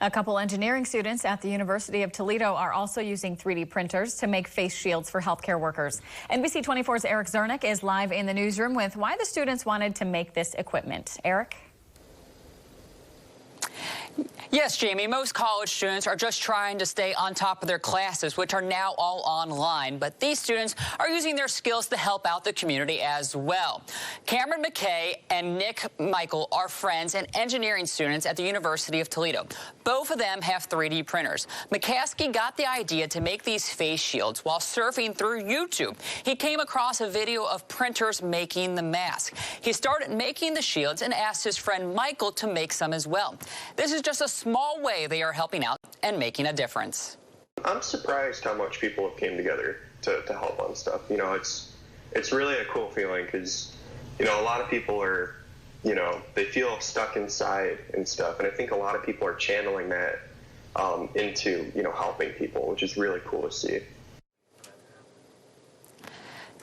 A couple engineering students at the University of Toledo are also using 3D printers to make face shields for healthcare workers. NBC 24's Eric Zernick is live in the newsroom with why the students wanted to make this equipment. Eric? Yes, Jamie, most college students are just trying to stay on top of their classes, which are now all online. But these students are using their skills to help out the community as well. Cameron McKay and Nick Michael are friends and engineering students at the University of Toledo. Both of them have 3D printers. McCaskey got the idea to make these face shields while surfing through YouTube. He came across a video of printers making the mask. He started making the shields and asked his friend Michael to make some as well. This is just a small way they are helping out and making a difference. I'm surprised how much people have came together to help on stuff. You know, it's really a cool feeling because, you know, a lot of people are, you know, they feel stuck inside and stuff. And I think a lot of people are channeling that into, you know, helping people, which is really cool to see.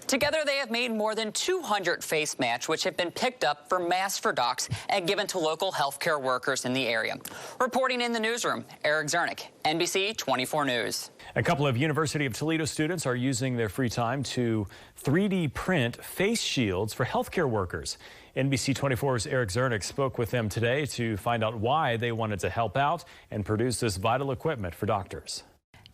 Together, they have made more than 200 face masks, which have been picked up for Masks for Docs and given to local healthcare workers in the area. Reporting in the newsroom, Eric Zernick, NBC 24 News. A couple of University of Toledo students are using their free time to 3D print face shields for healthcare workers. NBC 24's Eric Zernick spoke with them today to find out why they wanted to help out and produce this vital equipment for doctors.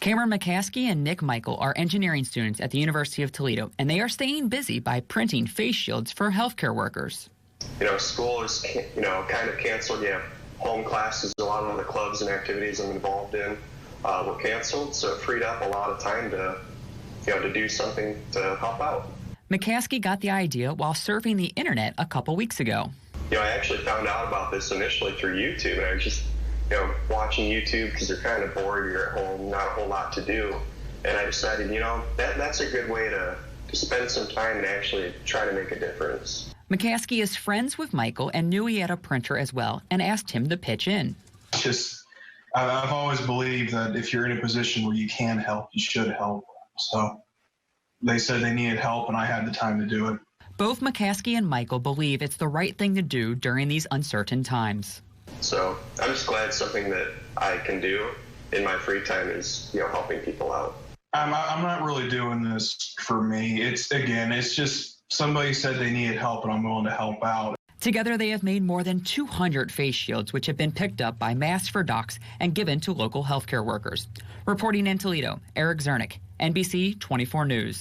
Cameron McCaskey and Nick Michael are engineering students at the University of Toledo, and they are staying busy by printing face shields for healthcare workers. You know, school is, you know, kind of canceled. You have home classes. A lot of the clubs and activities I'm involved in were canceled, so it freed up a lot of time to, you know, to do something to help out. McCaskey got the idea while surfing the internet a couple weeks ago. You know, I actually found out about this initially through YouTube, and I was just, you know, watching YouTube because you're kind of bored, you're at home, not a whole lot to do. And I decided, you know, that's a good way to spend some time and actually try to make a difference. McCaskey is friends with Michael and knew he had a printer as well and asked him to pitch in. I've always believed that if you're in a position where you can help, you should help. So they said they needed help and I had the time to do it. Both McCaskey and Michael believe it's the right thing to do during these uncertain times. So I'm just glad something that I can do in my free time is, you know, helping people out. I'm not really doing this for me. It's just somebody said they needed help and I'm willing to help out. Together, they have made more than 200 face shields, which have been picked up by Masks for Docs and given to local healthcare workers. Reporting in Toledo, Eric Zernick, NBC 24 News.